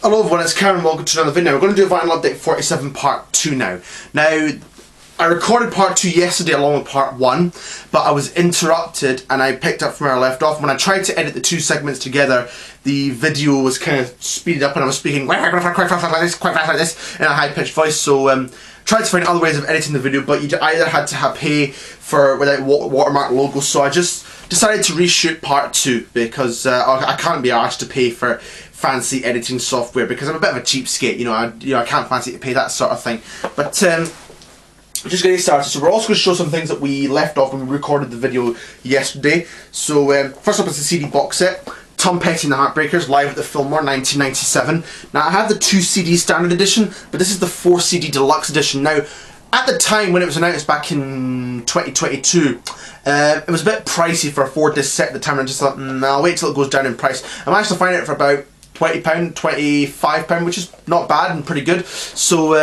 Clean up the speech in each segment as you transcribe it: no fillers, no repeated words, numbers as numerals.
Hello everyone, it's Karen, welcome to another video. We're going to do a Vinyl Update 47 Part 2 now. Now, I recorded Part 2 yesterday along with Part 1, but I was interrupted and I picked up from where I left off. When I tried to edit the two segments together, the video was kind of speeded up and I was speaking quite fast like this in a high-pitched voice, so tried to find other ways of editing the video, but you either had to have pay for without watermark logos, so I just decided to reshoot Part 2 because I can't be asked to pay for fancy editing software because I'm a bit of a cheapskate, I can't fancy to pay that sort of thing. But just getting started, so we're also going to show some things that we left off when we recorded the video yesterday. So first up is the CD box set, Tom Petty and the Heartbreakers, live at the Fillmore, 1997. Now I have the 2 CD standard edition, but this is the 4 CD deluxe edition. Now, at the time when it was announced back in 2022, it was a bit pricey for a 4-disc set at the time, and I just thought, I'll wait till it goes down in price. I managed to find it for about £20, £25, which is not bad and pretty good. So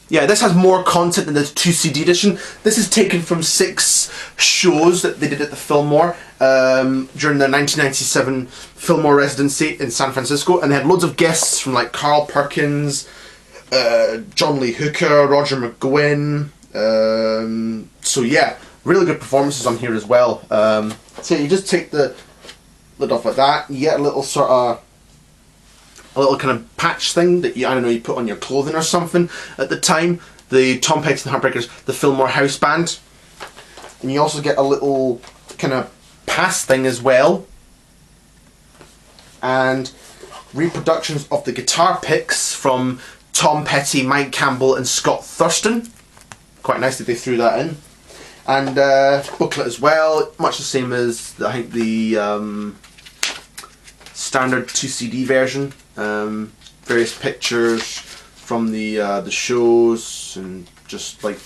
yeah, this has more content than the 2 CD edition. This is taken from 6 shows that they did at the Fillmore during their 1997 Fillmore residency in San Francisco, and they had loads of guests from like Carl Perkins, John Lee Hooker, Roger McGuinn. So yeah, really good performances on here as well. So you just take the lid off like that, you get a little sort of kind of patch thing that you put on your clothing or something. At the time, the Tom Petty and the Heartbreakers, the Fillmore House Band, and you also get a little kind of pass thing as well, and reproductions of the guitar picks from Tom Petty, Mike Campbell and Scott Thurston. Quite nice that they threw that in. And booklet as well, much the same as I think the standard 2 CD version. Various pictures from the shows and just like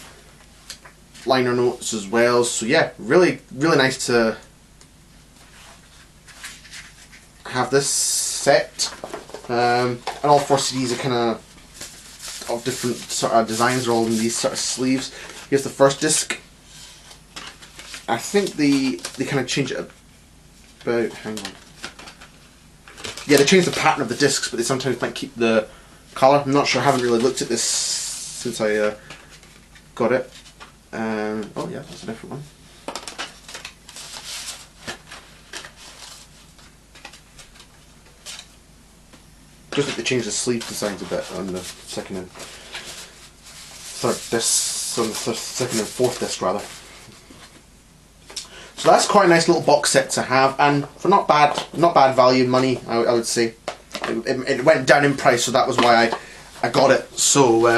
liner notes as well. So yeah, really nice to have this set. And all 4 CDs are kind of different sort of designs. They're all in these sort of sleeves. Here's the first disc. I think they kind of change it about. Hang on. Yeah, they change the pattern of the discs, but they sometimes might keep the colour. I'm not sure. I haven't really looked at this since I got it. Oh yeah, that's a different one. Just like they changed the sleeve designs a bit on the second and third discs, on the second and fourth disc rather. So that's quite a nice little box set to have, and for not bad value money, I would say. It went down in price, so that was why I got it. So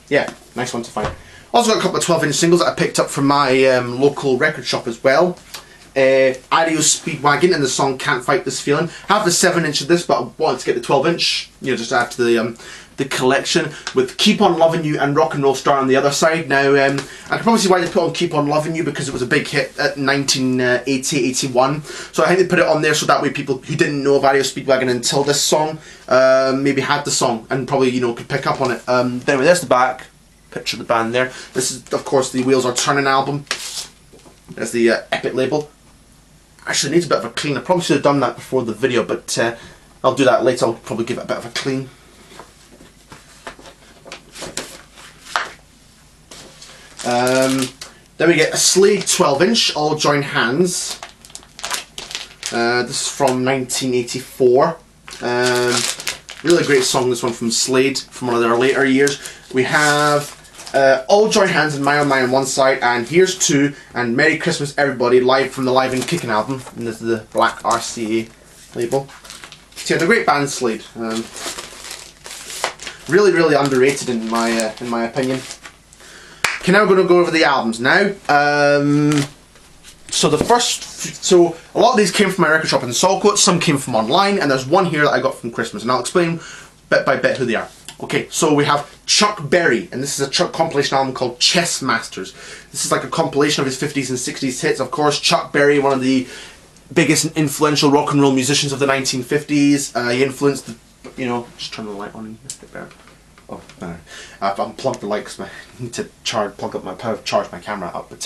yeah, nice one to find. Also got a couple of 12-inch singles that I picked up from my local record shop as well. REO Speedwagon and the song Can't Fight This Feeling. I have the 7-inch of this, but I wanted to get the 12-inch, just to add to the collection, with Keep On Loving You and Rock and Roll Star on the other side. Now, I can probably see why they put on Keep On Loving You, because it was a big hit at 1980-81. So I think they put it on there so that way people who didn't know of REO Speedwagon until this song maybe had the song and probably could pick up on it. Anyway, there's the back. Picture of the band there. This is, of course, the Wheels Are Turning album. There's the Epic label. Actually, it needs a bit of a clean. I probably should have done that before the video, but I'll do that later. I'll probably give it a bit of a clean. Then we get a Slade 12-inch, All Join Hands. This is from 1984. Really great song, this one from Slade, from one of their later years. We have All Join Hands and My Oh My on one side, and Here's To and Merry Christmas Everybody, live from the Live and Kickin' album. And this is the black RCA label. So yeah, the great band Slade. Really underrated in my opinion. Okay, now we're going to go over the albums now. So a lot of these came from my record shop in Saltcoats, some came from online, and there's one here that I got from Christmas, and I'll explain bit by bit who they are. Okay, so we have Chuck Berry, and this is a compilation album called Chess Masters. This is like a compilation of his 50s and 60s hits. Of course, Chuck Berry, one of the biggest and influential rock and roll musicians of the 1950s. He influenced the, just turn the light on in here, a bit better. Oh, no. I've unplugged the light because I need to charge my camera up. But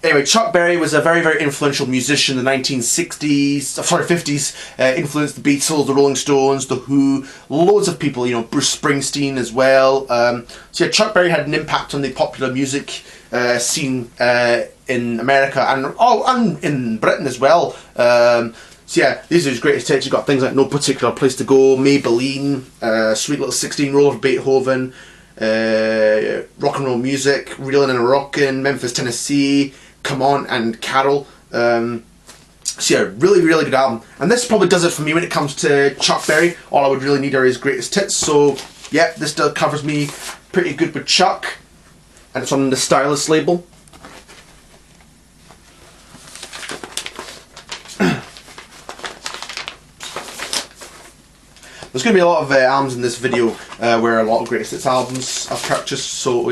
Anyway, Chuck Berry was a very, very influential musician in the 50s, influenced the Beatles, the Rolling Stones, The Who, loads of people, you know, Bruce Springsteen as well. So yeah, Chuck Berry had an impact on the popular music scene in America and in Britain as well. So yeah, these are his greatest hits. You've got things like No Particular Place to Go, Maybelline, Sweet Little 16-Year-Old of Beethoven, Rock and Roll Music, Reelin' and Rockin', Memphis, Tennessee, Come On, and Carol. So yeah, really, really good album. And this probably does it for me when it comes to Chuck Berry. All I would really need are his greatest hits. So yeah, this still covers me pretty good with Chuck. And it's on the Stylus label. There's going to be a lot of albums in this video where a lot of greatest hits albums I've purchased. So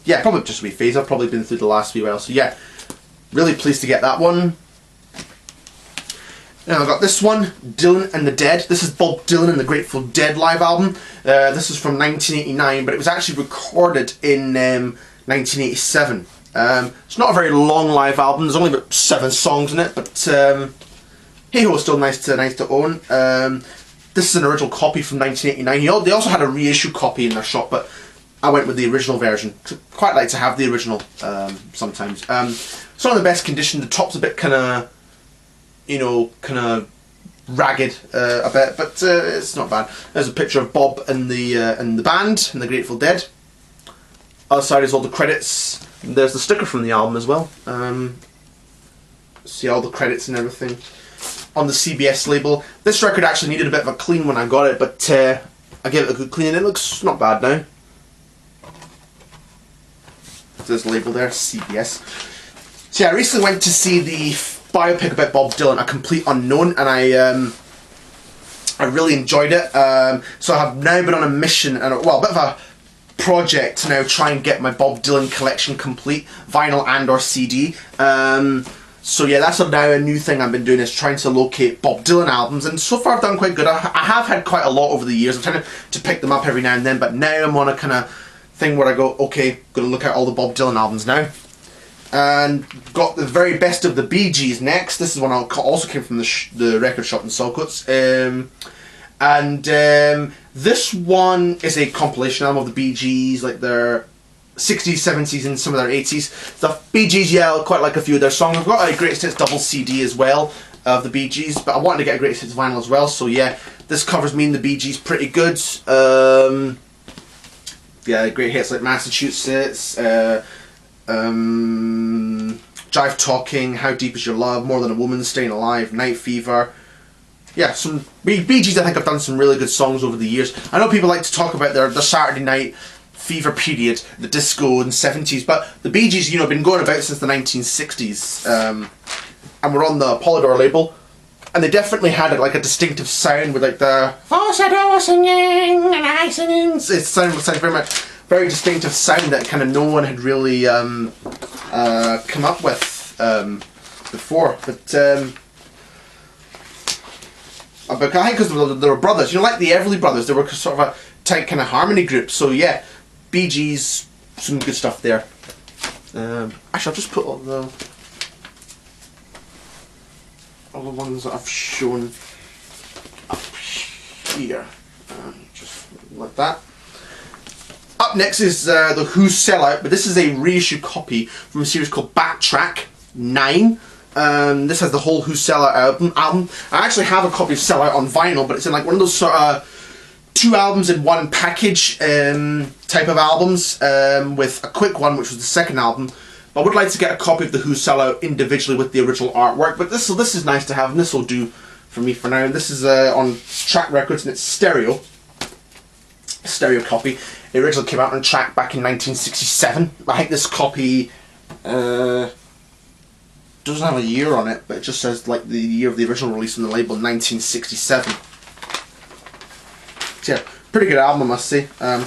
yeah, probably just a wee phase. I've probably been through the last few while. So yeah, really pleased to get that one. Now I've got this one, Dylan and the Dead. This is Bob Dylan and the Grateful Dead live album. This is from 1989, but it was actually recorded in 1987. It's not a very long live album. There's only about 7 songs in it, but hey ho, still nice to own. This is an original copy from 1989. They also had a reissue copy in their shop, but I went with the original version. Quite like to have the original sometimes. It's not in the best condition. The top's a bit kind of, you know, kind of ragged a bit, but it's not bad. There's a picture of Bob and the band and the Grateful Dead. Other side is all the credits. And there's the sticker from the album as well. See all the credits and everything on the CBS label. This record actually needed a bit of a clean when I got it, but I gave it a good clean and it looks not bad now. There's the label there, CBS. So yeah, I recently went to see the biopic about Bob Dylan, A Complete Unknown, and I really enjoyed it. So I have now been on a mission, and a bit of a project to now try and get my Bob Dylan collection complete, vinyl and or CD. So yeah, that's now a new thing I've been doing, is trying to locate Bob Dylan albums, and so far I've done quite good. I have had quite a lot over the years. I'm trying to pick them up every now and then, but now I'm on a kind of thing where I go, okay, gonna look at all the Bob Dylan albums now. And got the very best of the Bee Gees next. This is one I also came from the record shop in Saltcoats. This one is a compilation album of the Bee Gees, like their 60s, 70s, and some of their 80s stuff. Bee Gees, yeah, quite like a few of their songs. I've got a Greatest Hits double CD as well of the Bee Gees, but I wanted to get a Greatest Hits vinyl as well, so yeah, this covers me and the Bee Gees pretty good. Yeah, great hits like Massachusetts, Jive Talking, How Deep Is Your Love, More Than a Woman, Staying Alive, Night Fever. Yeah, some Bee Gees I think have done some really good songs over the years. I know people like to talk about their Saturday night fever period, the disco and 70s, but the Bee Gees, you know, have been going about since the 1960s, and we're on the Polydor label, and they definitely had like a distinctive sound with like the falsetto singing and I singing. It sounds very distinctive sound that kind of no one had really come up with before. But I think because they were brothers, you know, like the Everly Brothers, they were sort of a tight kind of harmony group. So yeah, Bee Gees, some good stuff there. Actually, I'll just put all the ones that I've shown up here, just like that. Up next is the Who Sellout, but this is a reissue copy from a series called Backtrack 9. This has the whole Who Sellout album. I actually have a copy of Sellout on vinyl, but it's in like one of those sort of 2 albums in one package type of albums, with a quick one, which was the second album. I would like to get a copy of the Who Sellout individually with the original artwork, but this is nice to have, and this will do for me for now. And this is on Track Records, and it's stereo copy. It originally came out on Track back in 1967. I think this copy doesn't have a year on it, but it just says like the year of the original release on the label, 1967. So yeah, pretty good album, I must say. I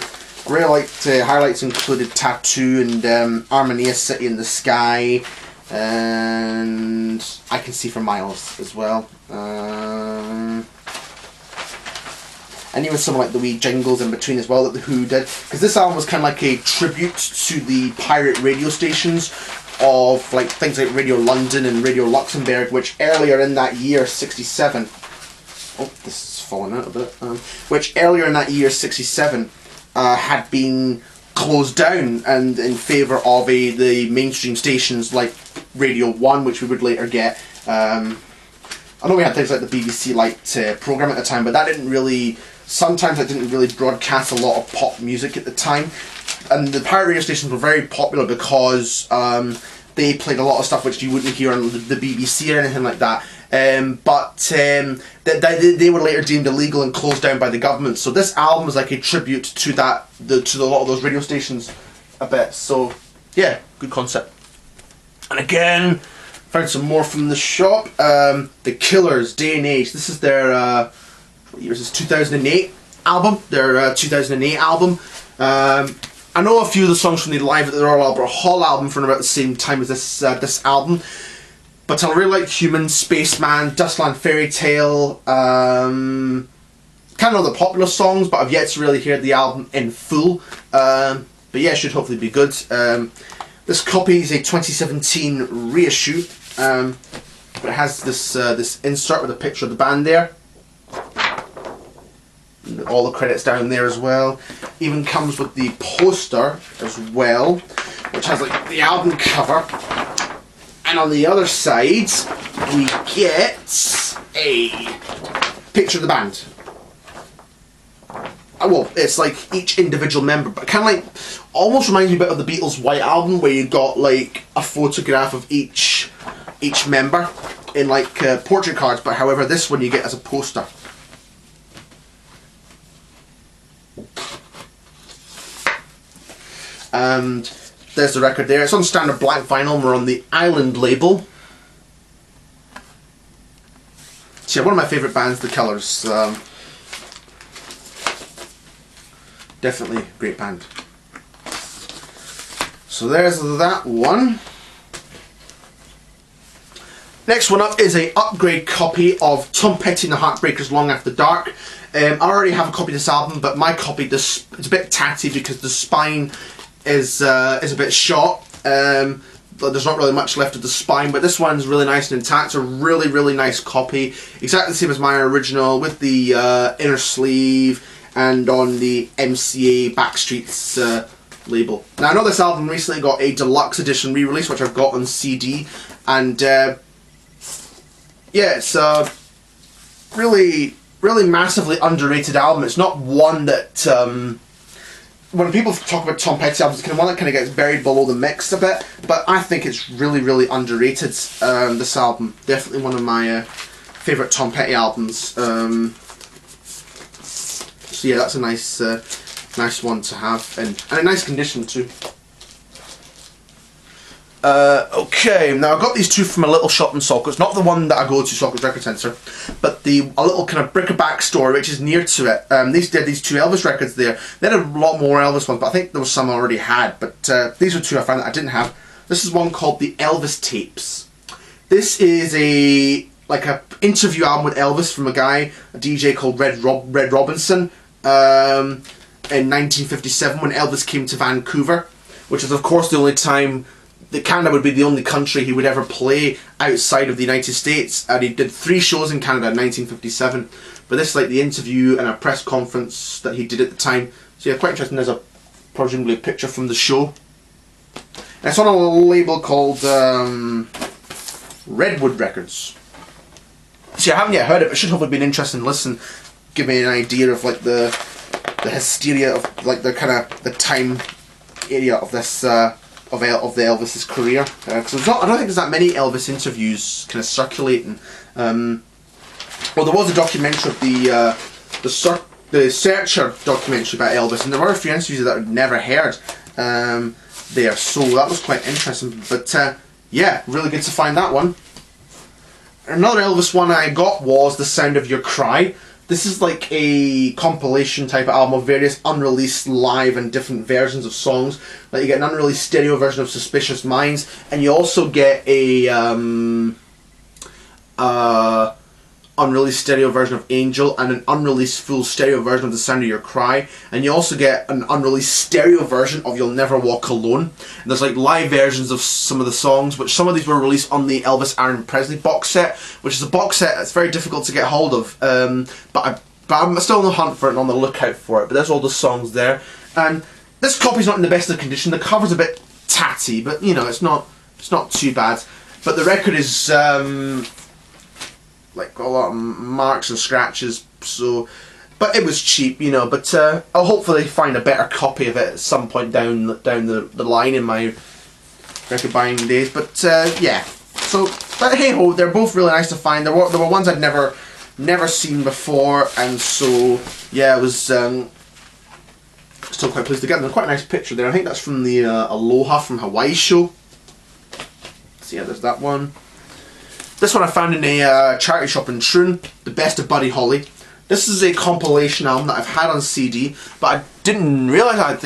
really liked highlights included Tattoo and Armonia City in the Sky, and I Can See for Miles as well. And even some like the wee jingles in between as well that the Who did, because this album was kind of like a tribute to the pirate radio stations of like things like Radio London and Radio Luxembourg, which earlier in that year, 67, oh, this is falling out a bit, which earlier in that year, 67, had been closed down and in favour of the mainstream stations like Radio 1, which we would later get. I know we had things like the BBC Light programme at the time, but that didn't really, sometimes it didn't really broadcast a lot of pop music at the time. And the pirate radio stations were very popular because they played a lot of stuff which you wouldn't hear on the BBC or anything like that. But they were later deemed illegal and closed down by the government. So this album is like a tribute to that, to a lot of those radio stations a bit. So yeah, good concept. And again, found some more from the shop. The Killers, Day and Age. This is their what year is this? 2008 album. Their 2008 album. I know a few of the songs from the Live at the Royal Albert Hall album from about the same time as this album. But I really like Human, Spaceman, Dustland Fairy Tale. Kind of know the popular songs, but I've yet to really hear the album in full. But yeah, it should hopefully be good. This copy is a 2017 reissue. But it has this insert with a picture of the band there. And all the credits down there as well. Even comes with the poster as well, which has like the album cover. And on the other side, we get a picture of the band. Well, it's like each individual member, but kind of like, almost reminds me a bit of the Beatles' White Album, where you got like a photograph of each member in like portrait cards, but however this one you get as a poster. And there's the record there. It's on standard black vinyl and we're on the Island label. So yeah, one of my favourite bands, The Killers. Definitely a great band. So there's that one. Next one up is a upgrade copy of Tom Petty and the Heartbreakers' Long After Dark. I already have a copy of this album, but my copy, it's a bit tatty because the spine is a bit short. There's not really much left of the spine, but this one's really nice and intact. It's a really, really nice copy. Exactly the same as my original, with the inner sleeve and on the MCA Backstreets label. Now I know this album recently got a deluxe edition re-release, which I've got on CD, and yeah, it's a really, really massively underrated album. It's not one that when people talk about Tom Petty albums, it's kind of one that kind of gets buried below the mix a bit, but I think it's really, really underrated, this album. Definitely one of my favourite Tom Petty albums. So yeah, that's a nice nice one to have, and a nice condition too. Okay, now I got these two from a little shop in Saltcoats, not the one that I go to, Saltcoats Record Centre, but a little kind of bric-a-brac store which is near to it. They did these two Elvis records there. They had a lot more Elvis ones, but I think there was some I already had, but these are two I found that I didn't have. This is one called the Elvis Tapes. This is a interview album with Elvis from a DJ called Red Robinson, in 1957 when Elvis came to Vancouver, which is of course the only time that Canada would be the only country he would ever play outside of the United States, and he did 3 shows in Canada in 1957. But this is like the interview and a press conference that he did at the time. So yeah, quite interesting. There's presumably a picture from the show. And it's on a label called Redwood Records. See, I haven't yet heard it, but it should hopefully be an interesting listen. Give me an idea of like the hysteria of like the kind of the time area of this of the Elvis's career, because I don't think there's that many Elvis interviews kind of circulating. Well, there was a documentary of the Searcher documentary about Elvis, and there were a few interviews that I'd never heard there, so that was quite interesting. But yeah, really good to find that one. Another Elvis one I got was The Sound of Your Cry. This is like a compilation type of album of various unreleased live and different versions of songs. Like you get an unreleased stereo version of Suspicious Minds, and you also get a unreleased stereo version of Angel and an unreleased full stereo version of The Sound of Your Cry, and you also get an unreleased stereo version of You'll Never Walk Alone. And there's like live versions of some of the songs, which some of these were released on the Elvis Aaron Presley box set, which is a box set that's very difficult to get hold of, but I'm still on the hunt for it and on the lookout for it. But there's all the songs there, and this copy's not in the best of condition. The cover's a bit tatty, but you know, it's not too bad. But the record is like got a lot of marks and scratches, so, but it was cheap, you know. But I'll hopefully find a better copy of it at some point down the line in my record buying days. But yeah, so, but hey ho, they're both really nice to find. There were ones I'd never seen before, and so yeah, it was still quite pleased to get them. They're quite a nice picture there. I think that's from the Aloha from Hawaii show. So yeah, there's that one. This one I found in a charity shop in Troon, The Best of Buddy Holly. This is a compilation album that I've had on CD, but I didn't realise that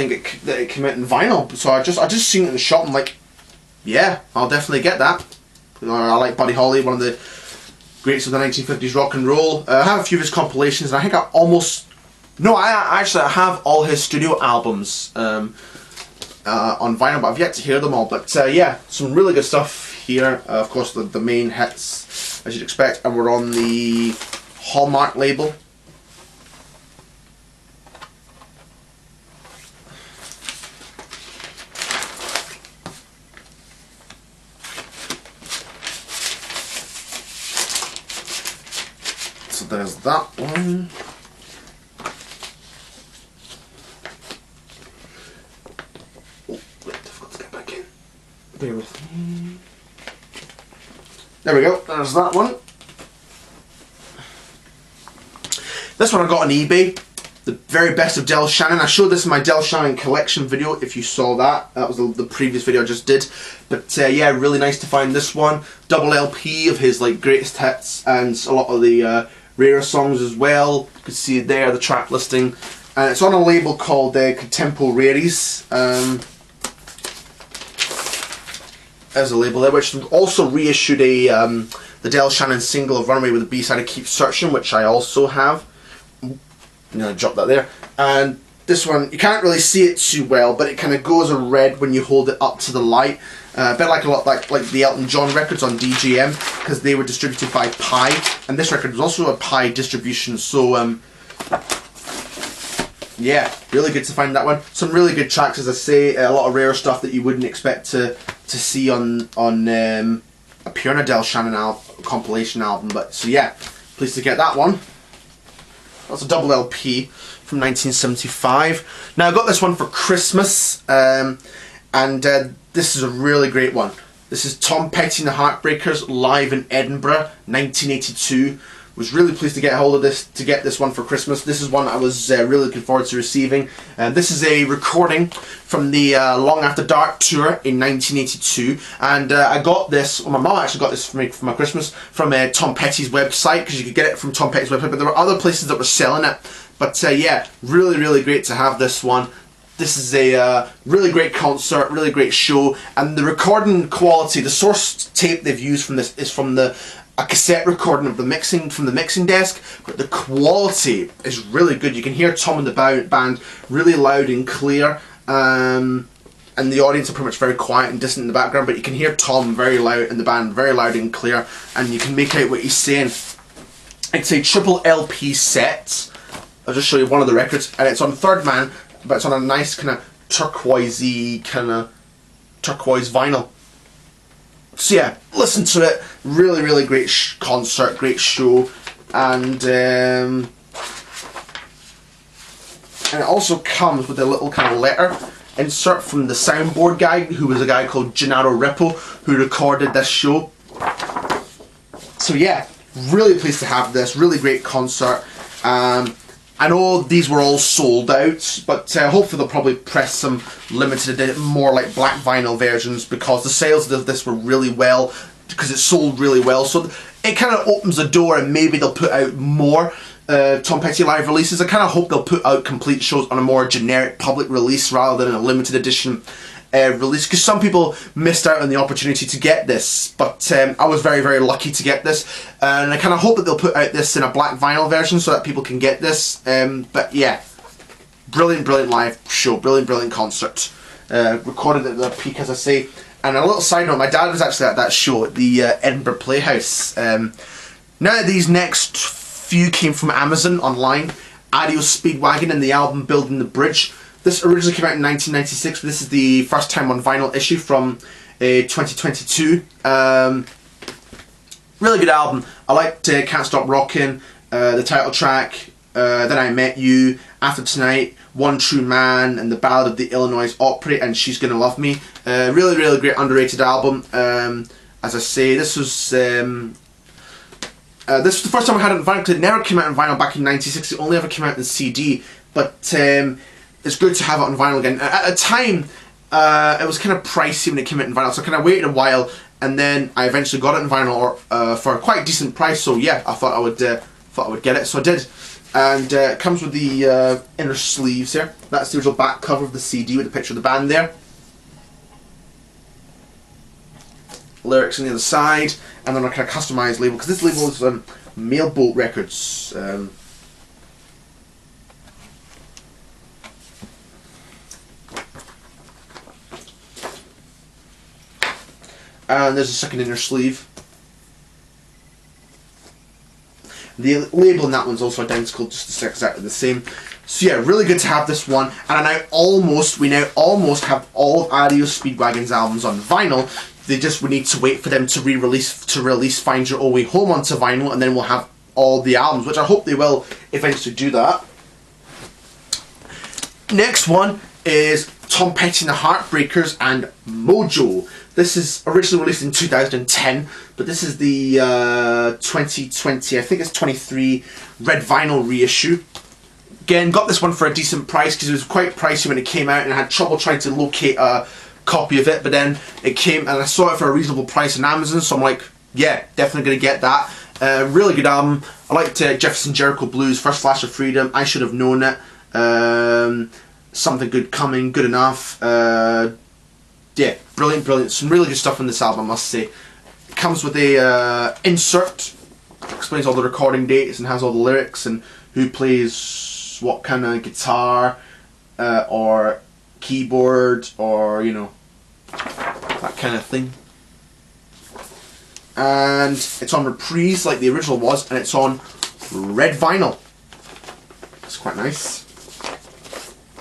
it came out in vinyl. So I just seen it in the shop and like, yeah, I'll definitely get that. I like Buddy Holly, one of the greats of the 1950s rock and roll. I have a few of his compilations, and I think I actually have all his studio albums on vinyl, but I've yet to hear them all. But yeah, some really good stuff here. Of course, the main hits, as you'd expect, and we're on the Hallmark label. So there's that one. Oh, wait, difficult to get back in. Bear with me. There we go, there's that one. This one I got on eBay. The Very Best of Del Shannon. I showed this in my Del Shannon collection video, if you saw that. That was the previous video I just did. But yeah, really nice to find this one. Double LP of his like greatest hits and a lot of the rarer songs as well. You can see there the track listing. And it's on a label called Contemporaries. There's a label there, which also reissued the Del Shannon single of Runaway with the B-side of Keep Searching, which I also have. I'm going to drop that there. And this one, you can't really see it too well, but it kind of goes a red when you hold it up to the light. A bit like like the Elton John records on DJM, because they were distributed by Pi, and this record was also a Pi distribution. So yeah, really good to find that one. Some really good tracks, as I say. A lot of rare stuff that you wouldn't expect to see on a pure Del Shannon compilation album. But so yeah, pleased to get that one. That's a double LP from 1975. Now I got this one for Christmas, and this is a really great one. This is Tom Petty and the Heartbreakers live in Edinburgh, 1982. Was really pleased to get a hold of this, to get this one for Christmas. This is one I was really looking forward to receiving. This is a recording from the Long After Dark tour in 1982, and I got this, well, my mum actually got this for me for my Christmas, from Tom Petty's website, because you could get it from Tom Petty's website, but there were other places that were selling it. But yeah, really great to have this one. This is a really great concert, really great show, and the recording quality, the source tape they've used from this is from a cassette recording of the mixing desk, but the quality is really good. You can hear Tom and the band really loud and clear, and the audience are pretty much very quiet and distant in the background, but you can hear Tom very loud and the band very loud and clear, and you can make out what he's saying. It's a triple LP set. I'll just show you one of the records, and it's on Third Man, but it's on a nice kind of turquoisey turquoise vinyl. So yeah, listen to it. Really great concert, great show, and it also comes with a little kind of letter insert from the soundboard guy, who was a guy called Gennaro Reppo, who recorded this show. So yeah, really pleased to have this. Really great concert. I know these were all sold out, but hopefully they'll probably press some limited, more like black vinyl versions, because the sales of this were really well, because it sold really well. So it kind of opens the door, and maybe they'll put out more Tom Petty live releases. I kind of hope they'll put out complete shows on a more generic public release rather than a limited edition release, because some people missed out on the opportunity to get this, but I was very, very lucky to get this, and I kind of hope that they'll put out this in a black vinyl version so that people can get this. But yeah, brilliant live show, brilliant concert, recorded at the Peak, as I say. And a little side note, my dad was actually at that show at the Edinburgh Playhouse. Now these next few came from Amazon online. Adios Speedwagon and the album Building the Bridge. This originally came out in 1996, but this is the first time on vinyl issue from 2022. Really good album. I liked Can't Stop Rockin', the title track, Then I Met You, After Tonight, One True Man, and the Ballad of the Illinois Opry, and She's Gonna Love Me. Really great underrated album. As I say, this was the first time I had it in vinyl, because it never came out in vinyl back in '96. It only ever came out in CD. But it's good to have it on vinyl again. At the time, it was kind of pricey when it came out in vinyl, so I kind of waited a while, and then I eventually got it in vinyl for a quite decent price. So yeah, I thought I would get it, so I did. And it comes with the inner sleeves here. That's the original back cover of the CD with a picture of the band there. Lyrics on the other side, and then a kind of customised label, because this label is Mailboat Records. And there's a second inner sleeve. The label on that one's also identical, just exactly the same. So yeah, really good to have this one. And we now almost have all of Adios Speedwagon's albums on vinyl. We need to wait for them to release Find Your Own Way Home onto vinyl, and then we'll have all the albums, which I hope they will eventually do that. Next one is Tom Petty and the Heartbreakers and Mojo. This is originally released in 2010, but this is the 2020, I think it's 23 red vinyl reissue. Again, got this one for a decent price because it was quite pricey when it came out, and I had trouble trying to locate a copy of it, but then it came and I saw it for a reasonable price on Amazon, so I'm like, yeah, definitely going to get that. Really good album. I liked Jefferson Jericho Blues, First Flash of Freedom, I Should Have Known It, Something Good Coming, Good Enough. Yeah, brilliant. Some really good stuff on this album, I must say. It comes with a insert, explains all the recording dates and has all the lyrics and who plays what kind of guitar or keyboard, or you know, that kind of thing. And it's on reprise like the original was, and it's on red vinyl. It's quite nice.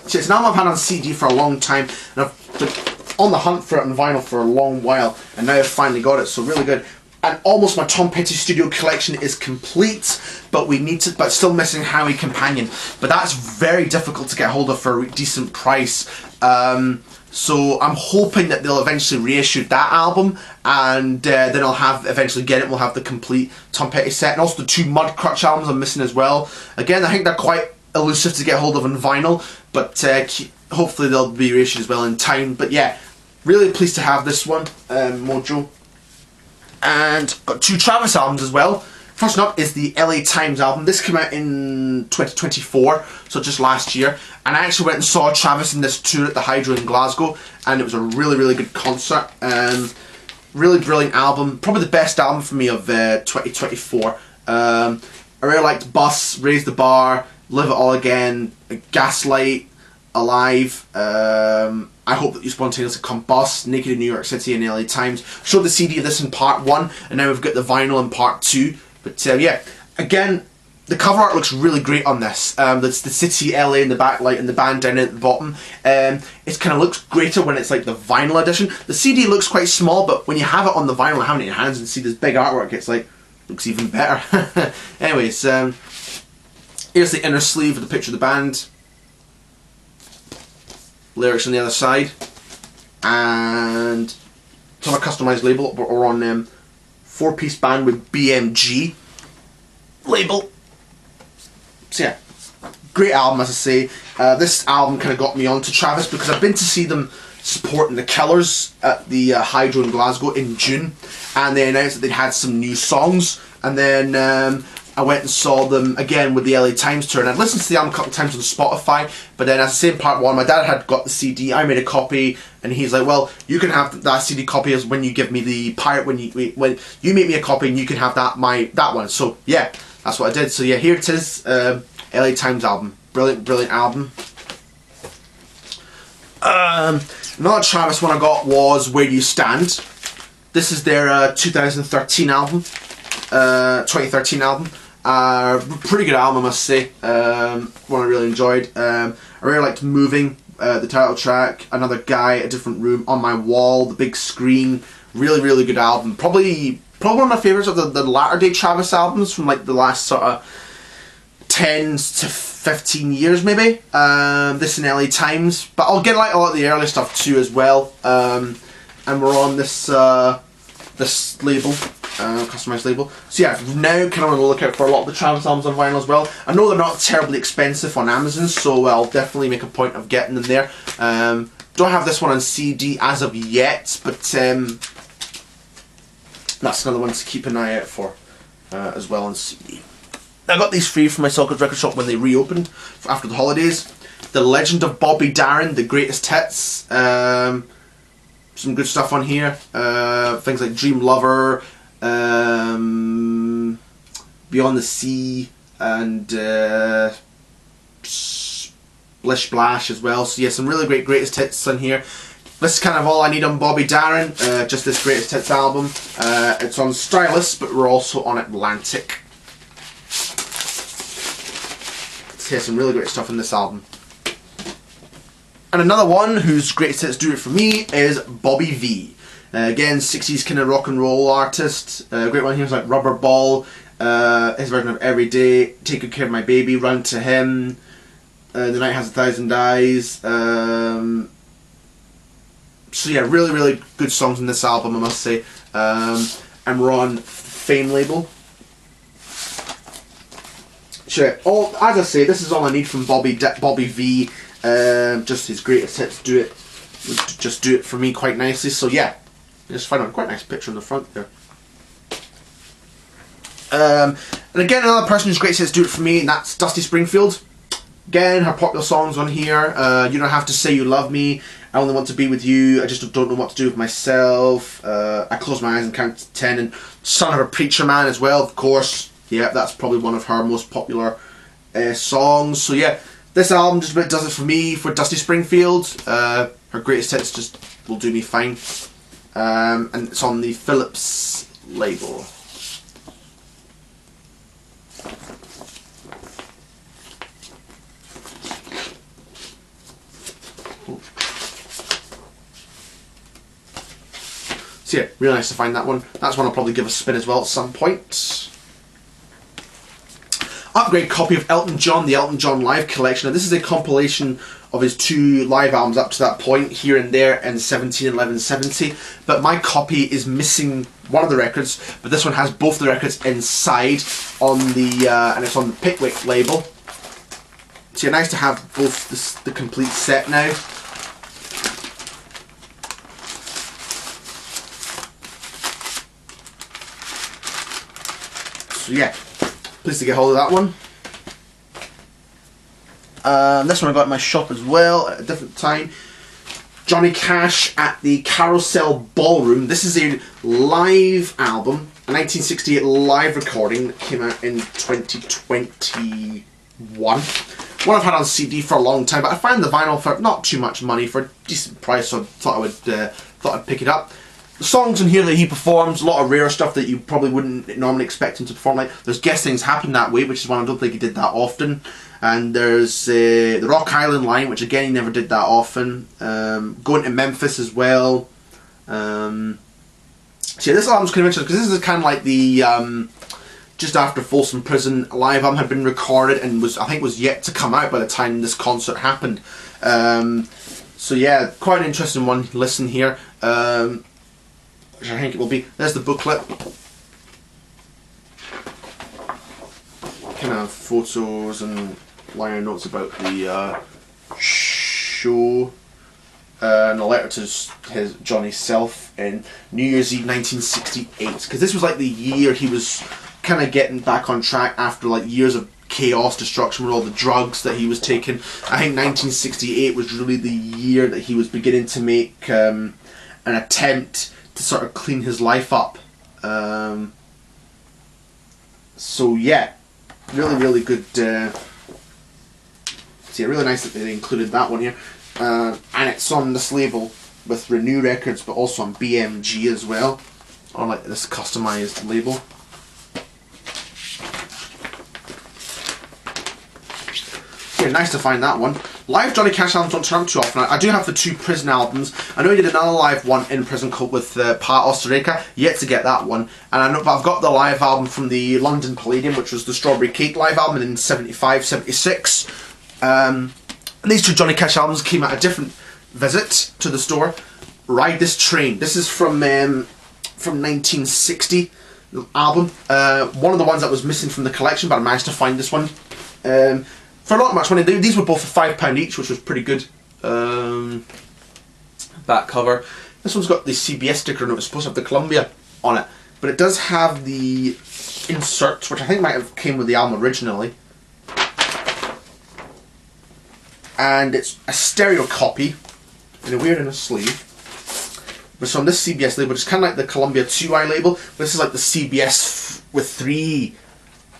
So it's an album I've had on CD for a long time, and I've been on the hunt for it on vinyl for a long while, and now I've finally got it, so really good. And almost my Tom Petty studio collection is complete, but still missing Howie Companion. But that's very difficult to get hold of for a decent price. So I'm hoping that they'll eventually reissue that album, and then I'll eventually get it. We'll have the complete Tom Petty set, and also the two Mudcrutch albums I'm missing as well. Again, I think they're quite elusive to get hold of on vinyl, but hopefully they'll be reissued as well in time. But yeah, really pleased to have this one, Mojo. And got two Travis albums as well. First up is the LA Times album. This came out in 2024, so just last year. And I actually went and saw Travis in this tour at the Hydro in Glasgow, and it was a really good concert. Really brilliant album. Probably the best album for me of 2024. I really liked Bus, Raise the Bar, Live It All Again, Gaslight, Alive. I Hope That You Spontaneously Combust, Naked in New York City, and LA Times. Showed the CD of this in part 1, and now we've got the vinyl in part 2. But yeah, again, the cover art looks really great on this. That's the city LA in the backlight and the band down at the bottom. It kind of looks greater when it's like the vinyl edition. The CD looks quite small, but when you have it on the vinyl and have it in your hands and see this big artwork, it's like, looks even better. Anyways, here's the inner sleeve with the picture of the band. Lyrics on the other side, and it's on a customised label, but we're on 4-piece band with BMG label. So yeah, great album, as I say. This album kind of got me onto Travis because I've been to see them supporting the Killers at the Hydro in Glasgow in June, and they announced that they'd had some new songs, and then I went and saw them again with the LA Times tour, and I'd listened to the album a couple of times on Spotify, but then as I say in part 1, my dad had got the CD, I made a copy, and he's like, well, you can have that CD copy as when you give me the pirate, when you make me a copy, and you can have that one. So yeah, that's what I did. So yeah, here it is, LA Times album. Brilliant, brilliant album. Another Travis one I got was Where Do You Stand. This is their 2013 album. 2013 album. Pretty good album, I must say. One I really enjoyed. I really liked Moving, the title track. Another Guy, A Different Room, On My Wall, The Big Screen. Really, really good album. Probably one of my favourites of the latter day Travis albums from like the last sort of 10 to 15 years maybe. This in LA Times, but I'll get like a lot of the early stuff too as well. And we're on this this label, customized label. So yeah, now kind of on the lookout for a lot of the Travis albums on vinyl as well. I know they're not terribly expensive on Amazon, so I'll definitely make a point of getting them there. Don't have this one on CD as of yet, but that's another one to keep an eye out for as well on CD. I got these free from my Sockers record shop when they reopened after the holidays. The Legend of Bobby Darin, The Greatest Hits. Some good stuff on here. Things like Dream Lover, Beyond the Sea, and Splish Splash as well. So yeah, some really great greatest hits on here. This is kind of all I need on Bobby Darin, just this greatest hits album. It's on Stylus, but we're also on Atlantic. So yeah, some really great stuff in this album. And another one whose greatest hits do it for me is Bobby V. Again, 60s kind of rock and roll artist. Great one here is like Rubber Ball, his version of Every Day, Take Good Care of My Baby, Run to Him, The Night Has 1,000 Eyes. So yeah, really, really good songs in this album, I must say. And we're on Fame label. Sure. As I say, this is all I need from Bobby V. Just his greatest hits do it for me quite nicely. So yeah, just find a quite nice picture on the front there. And again, another person whose greatest hits do it for me, and that's Dusty Springfield. Again, her popular songs on here. You Don't Have to Say You Love Me, I Only Want to Be With You, I Just Don't Know What to Do With Myself, I Close My Eyes and Count to 10, and Son of a Preacher Man as well, of course. Yeah, that's probably one of her most popular songs. So yeah, this album just about does it for me for Dusty Springfield. Her greatest hits just will do me fine. And it's on the Philips label. So yeah, really nice to find that one. That's one I'll probably give a spin as well at some point. Upgrade copy of Elton John, the Elton John Live Collection. Now this is a compilation of his 2 live albums up to that point, here and there, and 17 and 11 70. But my copy is missing one of the records, but this one has both the records inside on the, and it's on the Pickwick label. So yeah, nice to have both the complete set now. So yeah, pleased to get hold of that one. This one I got in my shop as well at a different time. Johnny Cash at the Carousel Ballroom. This is a live album, a 1968 live recording that came out in 2021. One I've had on CD for a long time, but I found the vinyl for not too much money, for a decent price, so I thought I'd pick it up. The songs in here that he performs, a lot of rare stuff that you probably wouldn't normally expect him to perform. Like there's Guess Things Happen That Way, which is one I don't think he did that often. And there's the Rock Island line, which again he never did that often. Going to Memphis as well. So yeah, this album's kind of interesting because this is kind of like the just after Folsom Prison live album had been recorded and I think was yet to come out by the time this concert happened. So yeah, quite an interesting one. Listen here. Which I think it will be. There's the booklet. Kind of photos and liner notes about the show. And a letter to Johnny's self in New Year's Eve 1968. Because this was like the year he was kind of getting back on track after like years of chaos, destruction with all the drugs that he was taking. I think 1968 was really the year that he was beginning to make an attempt to sort of clean his life up. So yeah, really good. See, really nice that they included that one here, and it's on this label with Renew Records, but also on BMG as well, on like this customized label. Yeah, nice to find that one. Live Johnny Cash albums don't turn up too often. I do have the 2 Prison albums. I know he did another live one in Prison with Pa Ostereka. Yet to get that one. And I know, but I've got the live album from the London Palladium, which was the Strawberry Cake live album in 75, 76. These 2 Johnny Cash albums came at a different visit to the store. Ride This Train. This is from 1960 album. One of the ones that was missing from the collection, but I managed to find this one. For not much money. These were both for £5 each, which was pretty good. Back cover. This one's got the CBS sticker on it. It's supposed to have the Columbia on it, but it does have the inserts, which I think might have came with the album originally. And it's a stereo copy in a weird in a sleeve. But it's on this CBS label, which is kind of like the Columbia 2i label. This is like the CBS with 3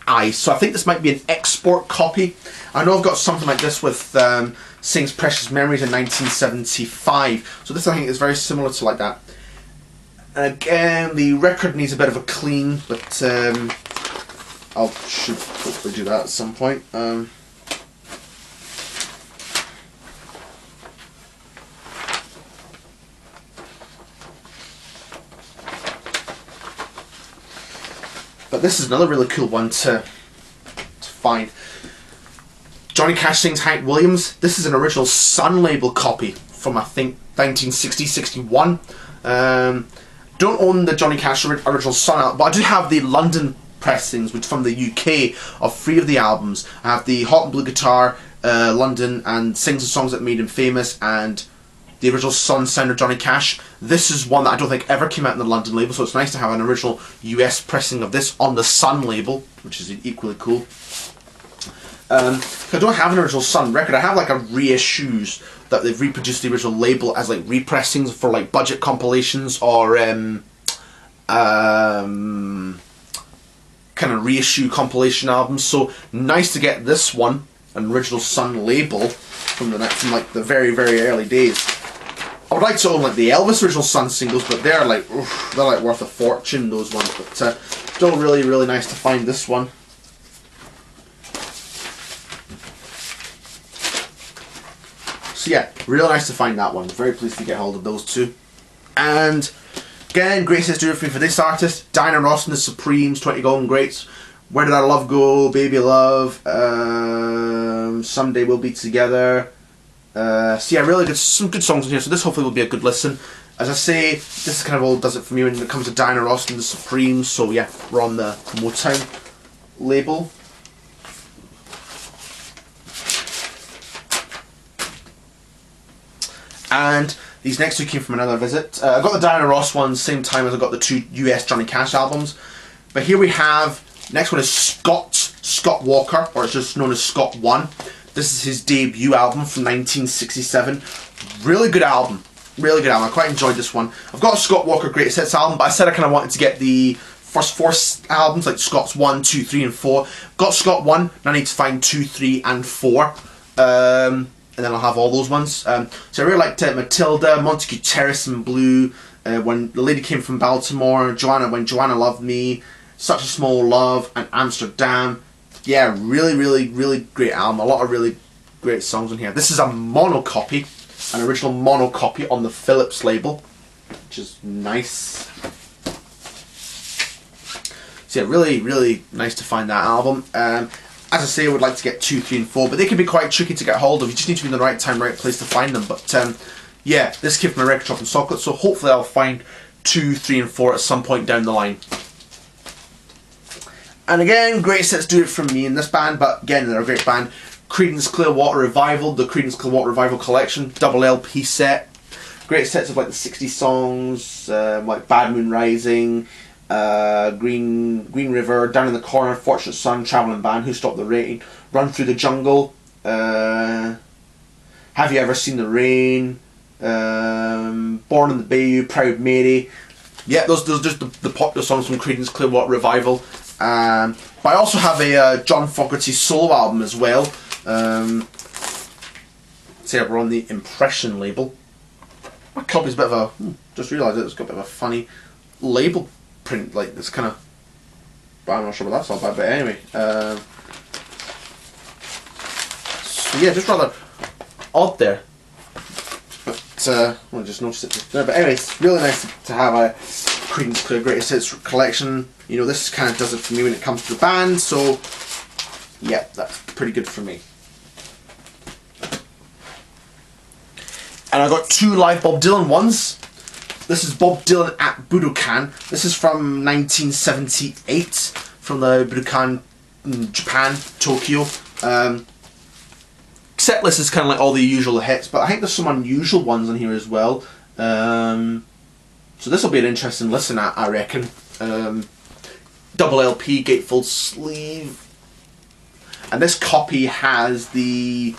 eyes. So I think this might be an export copy. I know I've got something like this with Sing's Precious Memories in 1975. So this I think is very similar to like that. And again, the record needs a bit of a clean, but I should hopefully do that at some point. But this is another really cool one to find. Johnny Cash sings Hank Williams. This is an original Sun label copy from I think 1960-61. Don't own the Johnny Cash original Sun album, but I do have the London pressings, which from the UK of 3 of the albums. I have the Hot and Blue Guitar, London, and Sings the Songs That Made Him Famous, and the original Sun sound of Johnny Cash. This is one that I don't think ever came out in the London label, so it's nice to have an original US pressing of this on the Sun label, which is equally cool. I don't have an original Sun record. I have like a reissues that they've reproduced the original label as like repressings for like budget compilations or kind of reissue compilation albums. So nice to get this one, an original Sun label from like the very early days. I would like to own like the Elvis original Sun singles, but they're like worth a fortune, those ones. But still really nice to find this one. So yeah, real nice to find that one. Very pleased to get hold of those 2. And again, great hits do it for me for this artist. Diana Ross and the Supremes, 20 Golden Greats. Where Did Our Love Go? Baby Love. Someday We'll Be Together. So yeah, really good, some good songs in here. So this hopefully will be a good listen. As I say, this kind of all does it for me when it comes to Diana Ross and the Supremes. So yeah, we're on the Motown label. And these next 2 came from another visit. I got the Diana Ross ones same time as I got the 2 US Johnny Cash albums. But here we have, next one is Scott Walker, or it's just known as Scott 1. This is his debut album from 1967. Really good album. Really good album. I quite enjoyed this one. I've got a Scott Walker Greatest Hits album, but I said I kind of wanted to get the first 4 albums, like Scott's 1, 2, 3 and 4. Got Scott 1, and I need to find 2, 3 and 4. And then I'll have all those ones. So I really liked Matilda, Montague Terrace in Blue, When the Lady Came from Baltimore, When Joanna Loved Me, Such a Small Love, and Amsterdam. Yeah, really great album. A lot of really great songs on here. This is a mono copy, an original mono copy on the Philips label, which is nice. So yeah, really nice to find that album. As I say, I would like to get 2, 3 and 4, but they can be quite tricky to get hold of. You just need to be in the right time, right place to find them. But yeah, this came from a record shop in Socket, so hopefully I'll find 2, 3 and 4 at some point down the line. And again, great sets do it from me in this band, but again, they're a great band. Creedence Clearwater Revival, the Creedence Clearwater Revival collection, double LP set. Great sets of like the 60 songs, like Bad Moon Rising, Green River, Down in the Corner, Fortunate Son, Travelling Band, Who Stopped the Rain, Run Through the Jungle, Have You Ever Seen the Rain, Born in the Bayou, Proud Mary. Yeah, those are just the popular songs from Creedence Clearwater Revival. But I also have a John Fogerty solo album as well. Say we're on the Impression label. My copy's a bit of a... just realised it's got a bit of a funny label print, like this kind of... But I'm not sure what that's all about, but anyway. So yeah, just rather odd there. But, I just noticed it there. But anyway, it's really nice to have a Creedence Clear Greatest Hits collection. You know, this kind of does it for me when it comes to the band, so... yeah, that's pretty good for me. And I got 2 live Bob Dylan ones. This is Bob Dylan at Budokan. This is from 1978, from the Budokan in Japan, Tokyo. Set list is kind of like all the usual hits, but I think there's some unusual ones on here as well. So this will be an interesting listen, I reckon. Double LP, gatefold sleeve. And this copy has the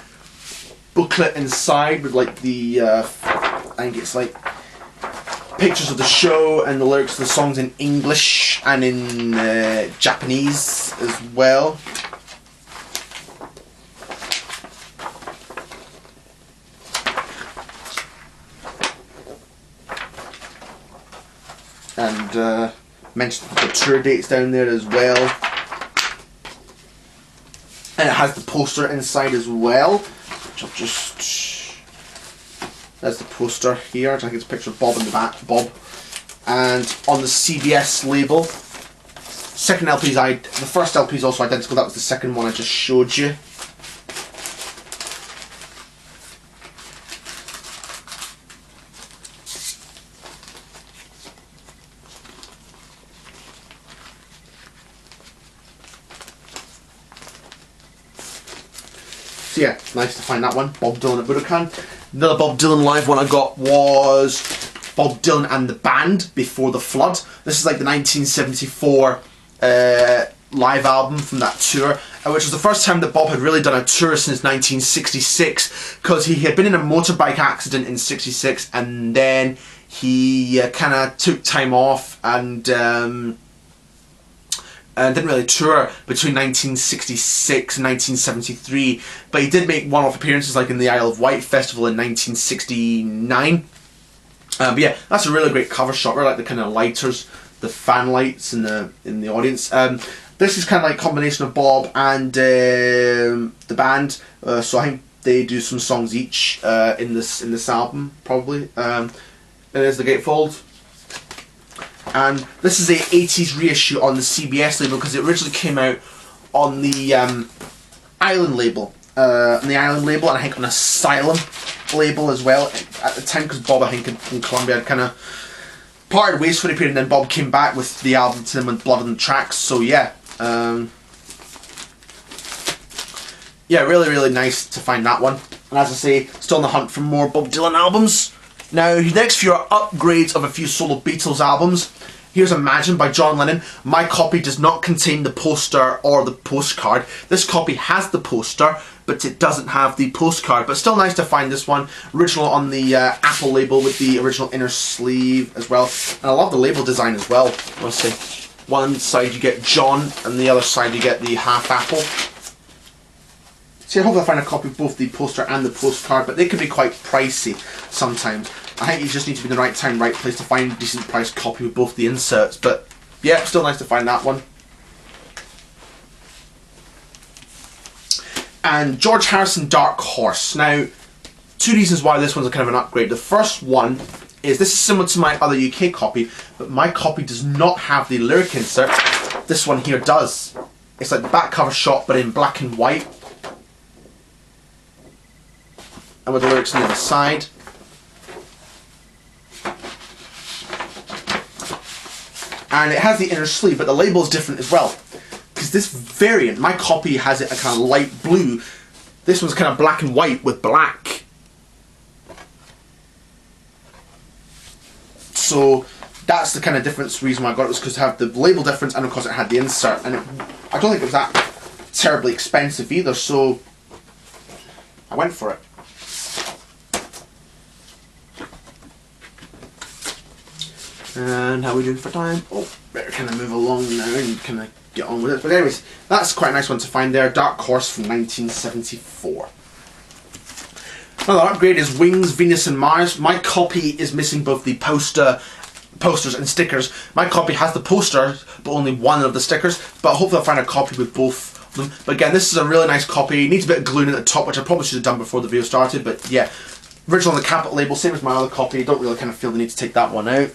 booklet inside with like the, I think it's like pictures of the show and the lyrics of the songs in English and in Japanese as well. And mentioned the tour dates down there as well. And it has the poster inside as well, which I'll just... there's the poster here. I think it's a picture of Bob in the back, Bob. And on the CBS label, second LP is the first LP is also identical. That was the second one I just showed you. So yeah, nice to find that one. Bob Dylan at Budokan. Another Bob Dylan live one I got was Bob Dylan and the Band, Before the Flood. This is like the 1974 live album from that tour, which was the first time that Bob had really done a tour since 1966, because he had been in a motorbike accident in 66 and then he kind of took time off and didn't really tour between 1966 and 1973, but he did make one-off appearances like in the Isle of Wight Festival in 1969. But yeah, that's a really great cover shot. I really like the kind of lighters, the fan lights in the audience. This is kind of like a combination of Bob and the band, so I think they do some songs each in this album probably. There's the gatefold. And this is a 80s reissue on the CBS label because it originally came out on the Island label. And I think on Asylum label as well at the time, because Bob, I think, in Columbia had kind of parted ways for a period, and then Bob came back with the album to them with Blood on the Tracks. So yeah, yeah, really, really nice to find that one. And as I say, still on the hunt for more Bob Dylan albums. Now, next few are upgrades of a few solo Beatles albums. Here's Imagine by John Lennon. My copy does not contain the poster or the postcard. This copy has the poster, but it doesn't have the postcard. But still nice to find this one. Original on the Apple label with the original inner sleeve as well. And I love the label design as well. Let's see. One side you get John, and the other side you get the half apple. See, I hope I find a copy of both the poster and the postcard, but they can be quite pricey sometimes. I think you just need to be in the right time, right place to find a decent priced copy with both the inserts. But yeah, still nice to find that one. And George Harrison, Dark Horse. Now, 2 reasons why this one's a kind of an upgrade. The first one is this is similar to my other UK copy, but my copy does not have the lyric insert. This one here does. It's like the back cover shot, but in black and white. And with the lyrics on the other side. And it has the inner sleeve, but the label is different as well. Because this variant, my copy has it a kind of light blue. This one's kind of black and white with black. So that's the kind of difference reason why I got it, was because to have the label difference, and of course it had the insert, and I don't think it was that terribly expensive either, so I went for it. And how are we doing for time? Oh, better kind of move along now and kind of get on with it. But anyways, that's quite a nice one to find there. Dark Horse from 1974. Another upgrade is Wings, Venus and Mars. My copy is missing both the posters and stickers. My copy has the posters, but only one of the stickers. But hopefully I'll find a copy with both of them. But again, this is a really nice copy. It needs a bit of gluing at the top, which I probably should have done before the video started. But yeah, original on the capital label, same as my other copy. Don't really kind of feel the need to take that one out.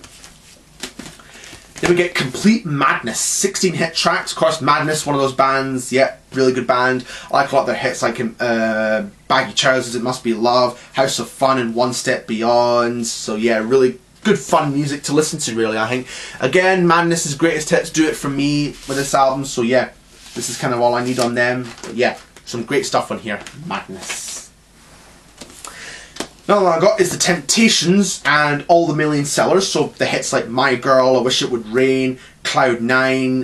Then we get Complete Madness, 16 hit tracks. Of course, Madness, one of those bands, yeah, really good band. I like a lot of their hits, like Baggy Trousers, It Must Be Love, House of Fun, and One Step Beyond. So yeah, really good fun music to listen to, really, I think. Again, Madness's greatest hits do it for me with this album, so yeah, this is kind of all I need on them. But yeah, some great stuff on here. Madness. Another one I got is The Temptations and All the Million Sellers, so the hits like My Girl, I Wish It Would Rain, Cloud 9,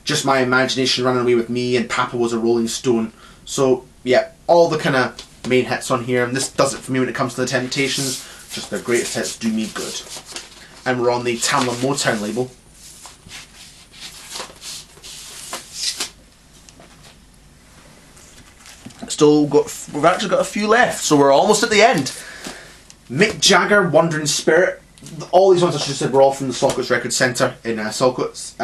Just My Imagination, Running Away With Me, and Papa Was a Rolling Stone. So yeah, all the kind of main hits on here, and this does it for me when it comes to The Temptations. Just their greatest hits do me good. And we're on the Tamla Motown label. We've actually got a few left, so we're almost at the end. Mick Jagger, Wandering Spirit. All these ones I should have said were all from the Saltcoats Record Centre in Saltcoats.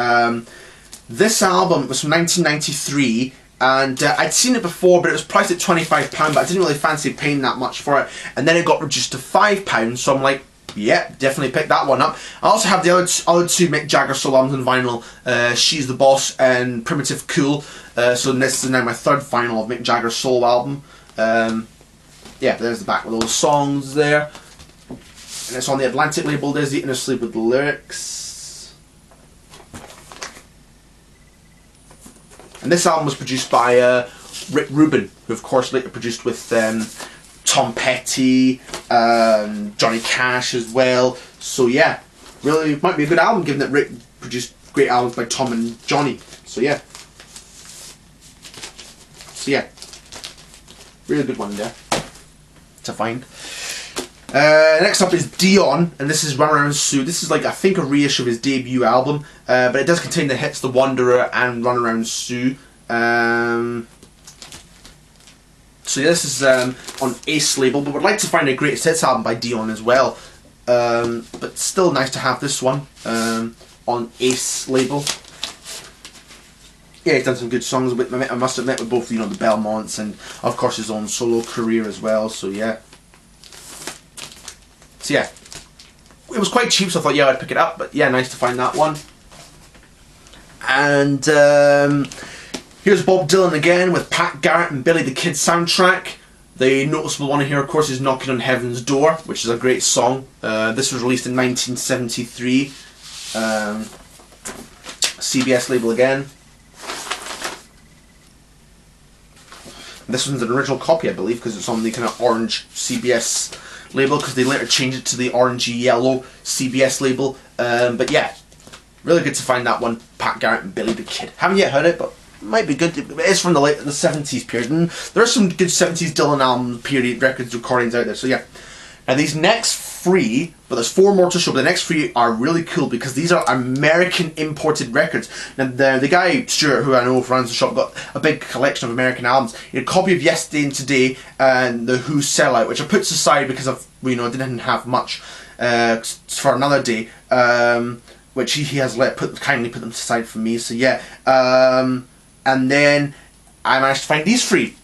This album was from 1993, and I'd seen it before, but it was priced at £25, but I didn't really fancy paying that much for it. And then it got reduced to £5, so I'm like, yeah, definitely pick that one up. I also have the other two Mick Jagger solo albums on vinyl, She's the Boss and Primitive Cool. So this is now my third vinyl of Mick Jagger's solo album. Yeah, there's the back with all the songs there. And it's on the Atlantic label. There's the Inner Sleep with the lyrics. And this album was produced by Rick Rubin, who of course later produced with Tom Petty, Johnny Cash as well. So yeah, really might be a good album given that Rick produced great albums by Tom and Johnny. So yeah. Really good one there to find. Next up is Dion, and this is Run Around Sue. This is like, I think, a reissue of his debut album, but it does contain the hits The Wanderer and Run Around Sue. So yeah, this is on Ace label, but would like to find a greatest hits album by Dion as well. But still nice to have this one on Ace label. Yeah, he's done some good songs with, I must admit, with both, you know, the Belmonts and of course his own solo career as well. So yeah. So yeah, it was quite cheap, so I thought, yeah, I'd pick it up. But yeah, nice to find that one. And here's Bob Dylan again with Pat Garrett and Billy the Kid soundtrack. The noticeable one here, of course, is Knocking on Heaven's Door, which is a great song. This was released in 1973. CBS label again. This one's an original copy, I believe, because it's on the kind of orange CBS label, because they later changed it to the orangey yellow CBS label. But yeah, really good to find that one. Pat Garrett and Billy the Kid. Haven't yet heard it, but might be good. It is from the 70s period, and there are some good 70s Dylan album period records recordings out there. So yeah. Now these next three, but there's four more to show, but the next three are really cool because these are American imported records. Now the guy, Stuart, who I know runs the shop, got a big collection of American albums. He had a copy of Yesterday and Today and The Who Sellout, which I put aside because of, you know, I didn't have much for another day, which he has kindly put them aside for me. So yeah, and then I managed to find these three.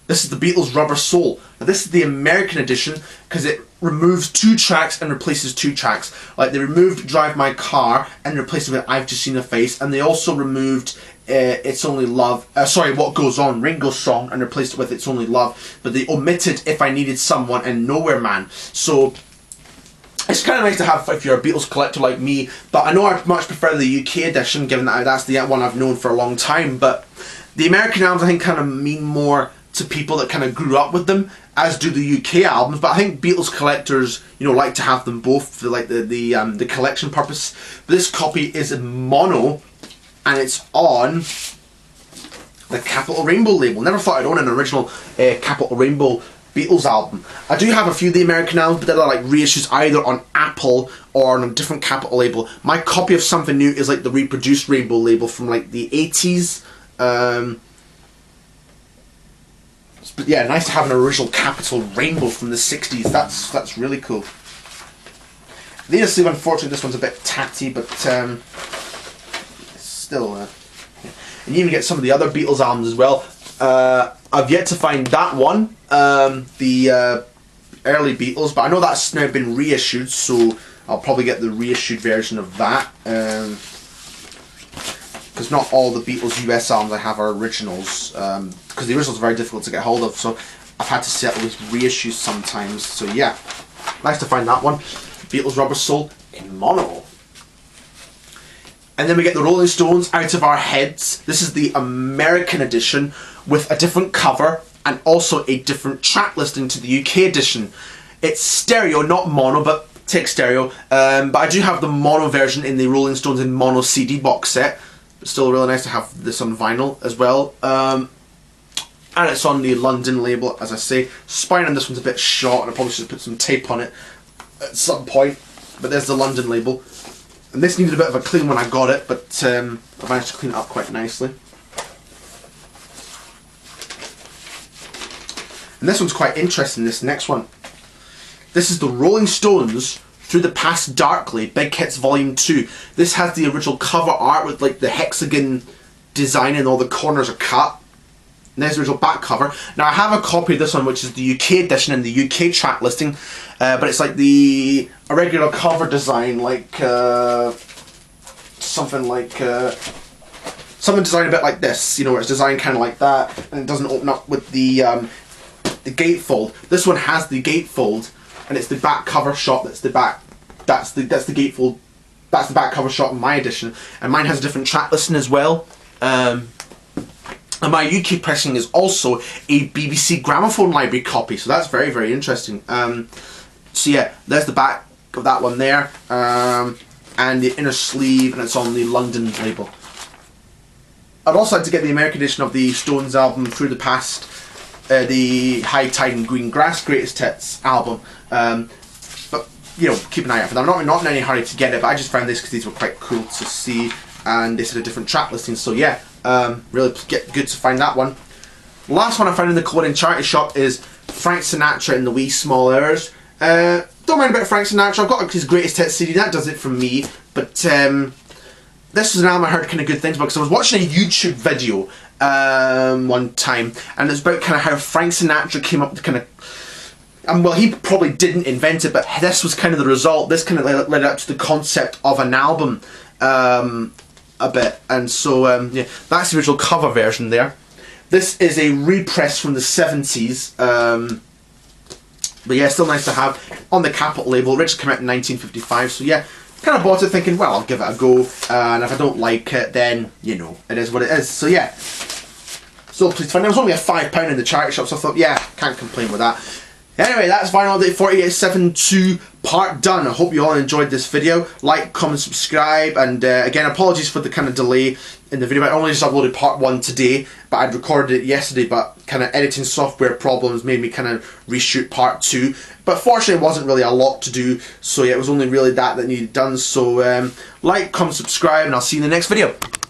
This is the Beatles' Rubber Soul. Now this is the American edition because it removes 2 tracks and replaces 2 tracks. Like they removed Drive My Car and replaced it with I've Just Seen a Face, and they also removed It's Only Love, What Goes On, Ringo's song, and replaced it with It's Only Love, but they omitted If I Needed Someone and Nowhere Man. So it's kind of nice to have if you're a Beatles collector like me, but I know I much prefer the UK edition, given that that's the one I've known for a long time. But the American albums, I think, kind of mean more to people that kind of grew up with them, as do the UK albums. But I think Beatles collectors, you know, like to have them both for like the collection purpose. But this copy is in mono, and it's on the Capitol Rainbow label. Never thought I'd own an original Capitol Rainbow Beatles album. I do have a few of the American albums, but they're like reissues either on Apple or on a different Capitol label. My copy of Something New is like the reproduced Rainbow label from like the 80s. But yeah, nice to have an original Capitol Rainbow from the 60s. That's really cool. The sleeve, unfortunately, this one's a bit tatty, but still. Yeah. And you even get some of the other Beatles albums as well. I've yet to find that one, the early Beatles, but I know that's now been reissued, so I'll probably get the reissued version of that. Because not all the Beatles US albums I have are originals, because the originals are very difficult to get hold of, so I've had to settle with reissues sometimes. So yeah, nice to find that one. Beatles Rubber Soul in mono. And then we get the Rolling Stones, Out of Our Heads. This is the American edition with a different cover and also a different track listing to the UK edition. It's stereo, not mono, but take stereo. But I do have the mono version in the Rolling Stones in mono CD box set. But still really nice to have this on vinyl as well. And it's on the London label, as I say. Spine on this one's a bit short, and I probably should put some tape on it at some point. But there's the London label. And this needed a bit of a clean when I got it, but I managed to clean it up quite nicely. And this one's quite interesting, this next one. This is the Rolling Stones Through the Past Darkly, Big Hits Volume 2. This has the original cover art with like the hexagon design and all the corners are cut. And there's the original back cover. Now I have a copy of this one, which is the UK edition and the UK track listing, but it's like the irregular cover design, like something designed a bit like this, you know, where it's designed kind of like that, and it doesn't open up with the gatefold. This one has the gatefold, and it's the back cover shot. That's the back. That's the gatefold. That's the back cover shot in my edition, and mine has a different track listing as well. And my UK pressing is also a BBC Gramophone Library copy, so that's very, very interesting. So yeah, there's the back of that one there, and the inner sleeve, and it's on the London label. I'd also like to get the American edition of the Stones album Through the Past, the High Tide and Green Grass Greatest Hits album. But you know, keep an eye out for them. I'm not in any hurry to get it, but I just found this because these were quite cool to see, and they had a different track listing. So yeah. Really good to find that one. Last one I found in the Colonial Charity Shop is Frank Sinatra and the Wee Small Hours. Don't mind about Frank Sinatra. I've got his Greatest Hits CD. That does it from me. But this was an album I heard kind of good things about, because I was watching a YouTube video one time, and it's about kind of how Frank Sinatra came up to kind of, well, he probably didn't invent it, but this was kind of the result. This kind of led up to the concept of an album. A bit, and so yeah, that's the original cover version there. This is a repress from the 70s, but yeah, still nice to have on the Capitol label. Originally came out in 1955, so yeah, kind of bought it thinking, well, I'll give it a go, and if I don't like it, then, you know, it is what it is. So yeah, so please find it. It was only a £5 in the charity shop, so I thought, yeah, can't complain with that. Anyway, that's Vinyl Update 4872 part done. I hope you all enjoyed this video. Like, comment, subscribe, and again, apologies for the kind of delay in the video. I only just uploaded part 1 today, but I'd recorded it yesterday, but kind of editing software problems made me kind of reshoot part 2. But fortunately, it wasn't really a lot to do, so yeah, it was only really that needed done. So like, comment, subscribe, and I'll see you in the next video.